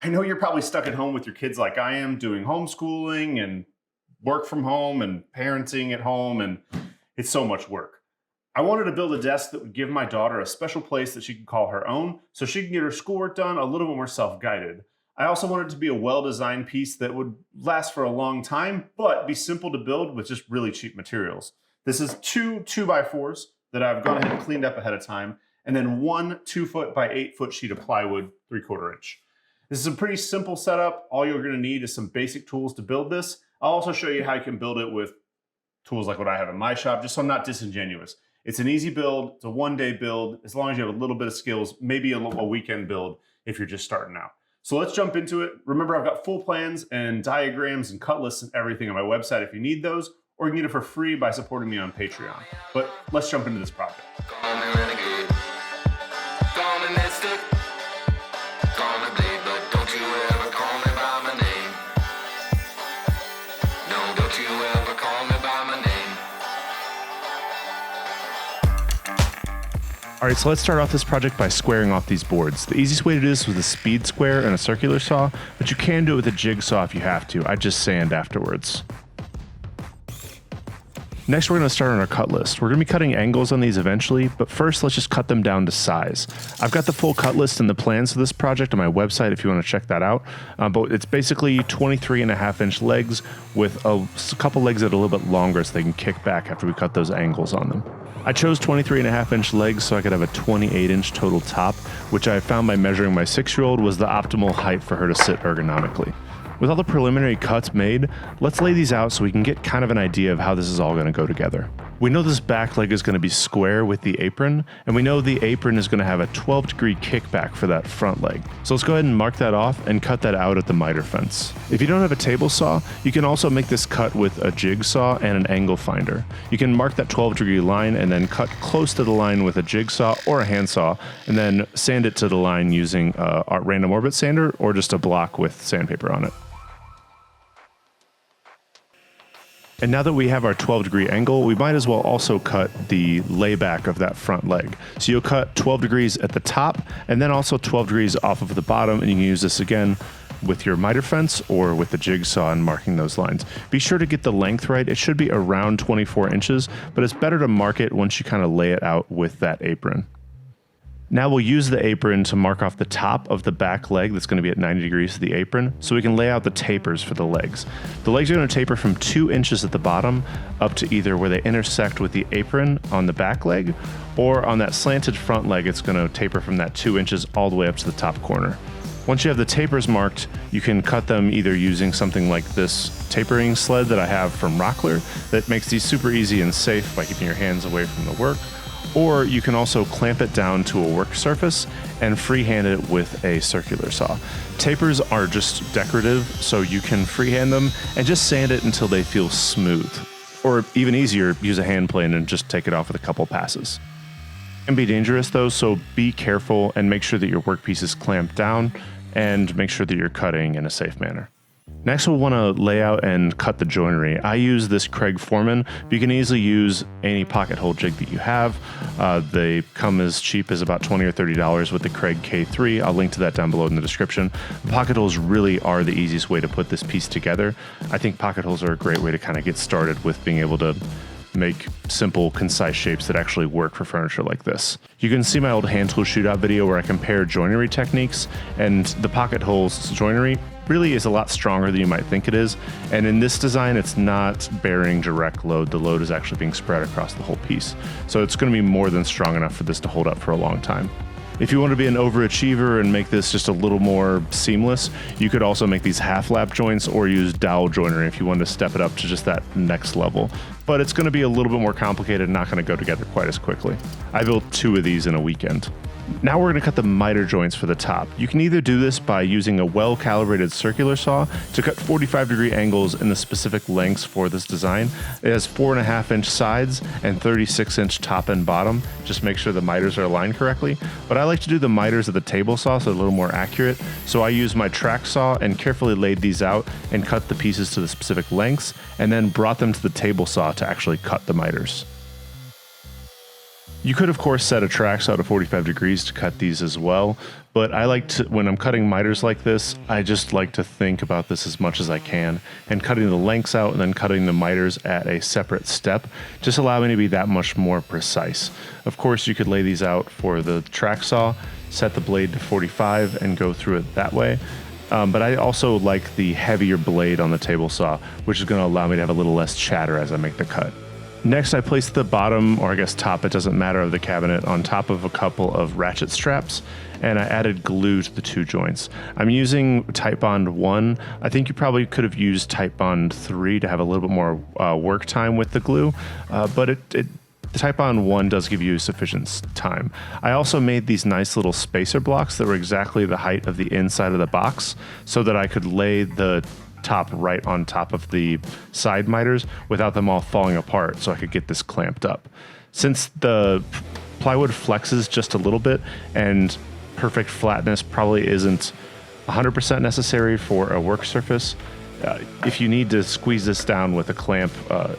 I know you're probably stuck at home with your kids like I am, doing homeschooling and work from home and parenting at home, and it's so much work. I wanted to build a desk that would give my daughter a special place that she could call her own so she can get her schoolwork done a little bit more self guided. I also wanted it to be a well designed piece that would last for a long time, but be simple to build with just really cheap materials. This is two 2x4s that I've gone ahead and cleaned up ahead of time, and then one 2 foot by 8 foot sheet of plywood, 3/4 inch. This is a pretty simple setup. All you're going to need is some basic tools to build this. I'll also show you how you can build it with tools like what I have in my shop, just so I'm not disingenuous. It's an easy build. It's a one-day build. As long as you have a little bit of skills, maybe a weekend build if you're just starting out. So let's jump into it. Remember, I've got full plans and diagrams and cut lists and everything on my website if you need those, or you can get it for free by supporting me on Patreon. But let's jump into this project. All right, so let's start off this project by squaring off these boards. The easiest way to do this is with a speed square and a circular saw, but you can do it with a jigsaw if you have to. I just sand afterwards. Next, we're going to start on our cut list. We're going to be cutting angles on these eventually, but first let's just cut them down to size. I've got the full cut list and the plans for this project on my website if you want to check that out. But it's basically 23.5-inch legs with a couple legs that are a little bit longer so they can kick back after we cut those angles on them. I chose 23.5-inch legs so I could have a 28-inch total top, which I found by measuring my 6-year-old was the optimal height for her to sit ergonomically. With all the preliminary cuts made, let's lay these out so we can get kind of an idea of how this is all going to go together. We know this back leg is going to be square with the apron, and we know the apron is going to have a 12-degree kickback for that front leg. So let's go ahead and mark that off and cut that out at the miter fence. If you don't have a table saw, you can also make this cut with a jigsaw and an angle finder. You can mark that 12-degree line and then cut close to the line with a jigsaw or a handsaw, and then sand it to the line using a random orbit sander or just a block with sandpaper on it. And now that we have our 12-degree angle, we might as well also cut the layback of that front leg. So you'll cut 12 degrees at the top and then also 12 degrees off of the bottom, and you can use this again with your miter fence or with the jigsaw and marking those lines. Be sure to get the length right. It should be around 24 inches, but it's better to mark it once you kind of lay it out with that apron. Now we'll use the apron to mark off the top of the back leg that's going to be at 90 degrees to the apron so we can lay out the tapers for the legs. The legs are going to taper from 2 inches at the bottom up to either where they intersect with the apron on the back leg, or on that slanted front leg it's going to taper from that 2 inches all the way up to the top corner. Once you have the tapers marked, you can cut them either using something like this tapering sled that I have from Rockler that makes these super easy and safe by keeping your hands away from the work. Or you can also clamp it down to a work surface and freehand it with a circular saw. Tapers are just decorative, so you can freehand them and just sand it until they feel smooth. Or even easier, use a hand plane and just take it off with a couple passes. It can be dangerous though, so be careful and make sure that your workpiece is clamped down and make sure that you're cutting in a safe manner. Next, we'll want to lay out and cut the joinery. I use this Craig Foreman, but you can easily use any pocket hole jig that you have. They come as cheap as about $20 or $30 with the Craig K3. I'll link to that down below in the description. The pocket holes really are the easiest way to put this piece together. I think pocket holes are a great way to kind of get started with being able to make simple, concise shapes that actually work for furniture like this. You can see my old hand tool shootout video where I compare joinery techniques, and the pocket holes joinery really is a lot stronger than you might think it is. And in this design, it's not bearing direct load. The load is actually being spread across the whole piece. So it's going to be more than strong enough for this to hold up for a long time. If you want to be an overachiever and make this just a little more seamless, you could also make these half lap joints or use dowel joinery if you wanted to step it up to just that next level. But it's going to be a little bit more complicated and not going to go together quite as quickly. I built 2 of these in a weekend. Now we're going to cut the miter joints for the top. You can either do this by using a well-calibrated circular saw to cut 45-degree angles in the specific lengths for this design. It has 4.5-inch sides and 36-inch top and bottom. Just make sure the miters are aligned correctly. But I like to do the miters at the table saw so they're a little more accurate. So I use my track saw and carefully laid these out and cut the pieces to the specific lengths, and then brought them to the table saw to actually cut the miters. You could, of course, set a track saw to 45 degrees to cut these as well, but I like to, when I'm cutting miters like this, I just like to think about this as much as I can, and cutting the lengths out and then cutting the miters at a separate step just allow me to be that much more precise. Of course, you could lay these out for the track saw, set the blade to 45 and go through it that way. But I also like the heavier blade on the table saw, which is going to allow me to have a little less chatter as I make the cut. Next, I placed the bottom, or I guess top, it doesn't matter, of the cabinet on top of a couple of ratchet straps, and I added glue to the two joints. I'm using Titebond 1. I think you probably could have used Titebond 3 to have a little bit more work time with the glue, but the Titebond 1 does give you sufficient time. I also made these nice little spacer blocks that were exactly the height of the inside of the box so that I could lay the top right on top of the side miters without them all falling apart, so I could get this clamped up. Since the plywood flexes just a little bit and perfect flatness probably isn't 100% necessary for a work surface, if you need to squeeze this down with a clamp,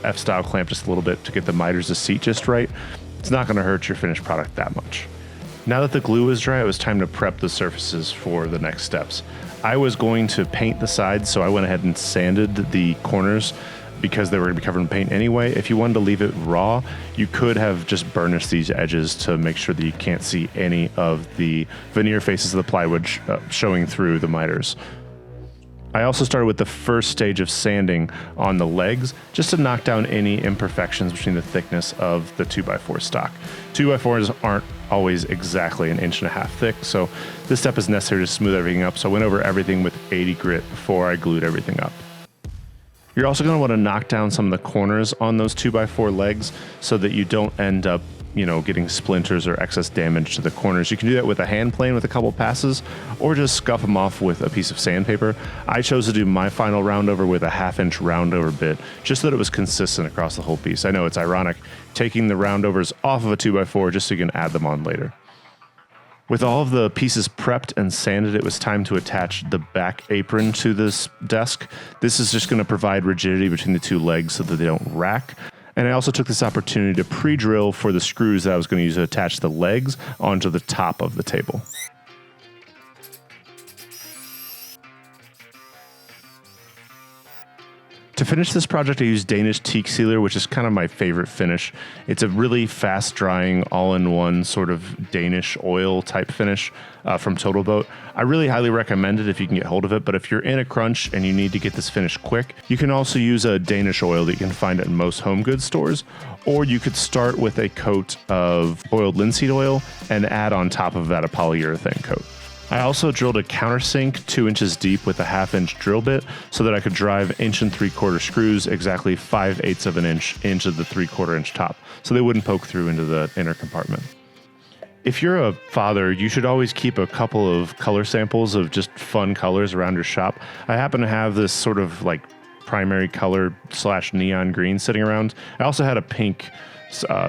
F-style clamp just a little bit to get the miters to seat just right, it's not going to hurt your finished product that much. Now that the glue was dry, it was time to prep the surfaces for the next steps. I was going to paint the sides, so I went ahead and sanded the corners because they were going to be covered in paint anyway. If you wanted to leave it raw, you could have just burnished these edges to make sure that you can't see any of the veneer faces of the plywood showing through the miters. I also started with the first stage of sanding on the legs just to knock down any imperfections between the thickness of the 2x4 stock. 2x4s aren't always exactly 1.5 inches thick, so this step is necessary to smooth everything up, so I went over everything with 80 grit before I glued everything up. You're also going to want to knock down some of the corners on those 2x4 legs so that you don't end up getting splinters or excess damage to the corners. You can do that with a hand plane with a couple passes, or just scuff them off with a piece of sandpaper. I chose to do my final roundover with a 1/2 inch roundover bit, just so that it was consistent across the whole piece. I know it's ironic taking the roundovers off of a 2x4 just so you can add them on later. With all of the pieces prepped and sanded, it was time to attach the back apron to this desk. This is just going to provide rigidity between the two legs so that they don't rack. And I also took this opportunity to pre-drill for the screws that I was going to use to attach the legs onto the top of the table. To finish this project, I used Danish teak sealer, which is kind of my favorite finish. It's a really fast drying, all-in-one sort of Danish oil type finish from Totalboat. I really highly recommend it if you can get hold of it, but if you're in a crunch and you need to get this finished quick, you can also use a Danish oil that you can find at most home goods stores, or you could start with a coat of boiled linseed oil and add on top of that a polyurethane coat. I also drilled a countersink 2 inches deep with a 1/2 inch drill bit so that I could drive 1 3/4 screws exactly 5/8 of an inch into the 3/4 inch top, so they wouldn't poke through into the inner compartment. If you're a father, you should always keep a couple of color samples of just fun colors around your shop. I happen to have this sort of like primary color / neon green sitting around. I also had a pink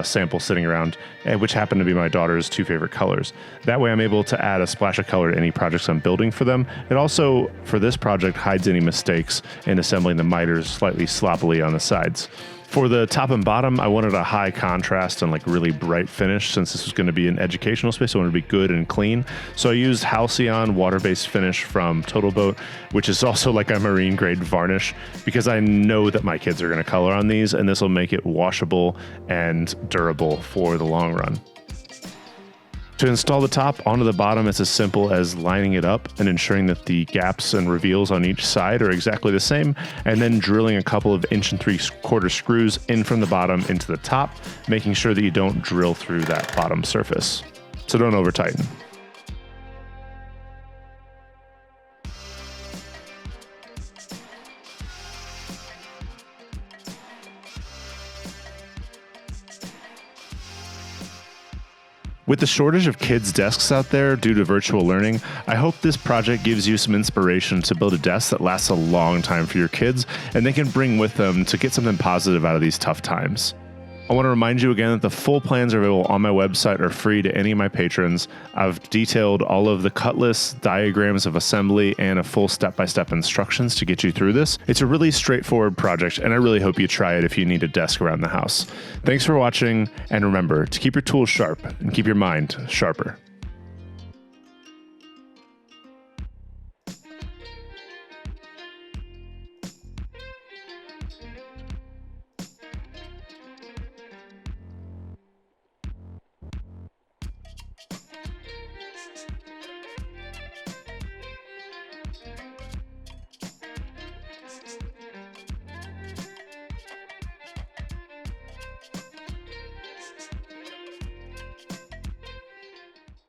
sample sitting around, which happened to be my daughter's 2 favorite colors. That way I'm able to add a splash of color to any projects I'm building for them. It also, for this project, hides any mistakes in assembling the miters slightly sloppily on the sides. For the top and bottom, I wanted a high contrast and like really bright finish. Since this was going to be an educational space, I wanted to be good and clean. So I used Halcyon water-based finish from Totalboat, which is also like a marine grade varnish, because I know that my kids are going to color on these, and this will make it washable and durable for the long run. To install the top onto the bottom, it's as simple as lining it up and ensuring that the gaps and reveals on each side are exactly the same, and then drilling a couple of 1 3/4 screws in from the bottom into the top, making sure that you don't drill through that bottom surface. So don't over tighten. With the shortage of kids' desks out there due to virtual learning, I hope this project gives you some inspiration to build a desk that lasts a long time for your kids and they can bring with them to get something positive out of these tough times. I want to remind you again that the full plans are available on my website, are free to any of my patrons. I've detailed all of the cut lists, diagrams of assembly, and a full step-by-step instructions to get you through this. It's a really straightforward project, and I really hope you try it if you need a desk around the house. Thanks for watching, and remember to keep your tools sharp and keep your mind sharper.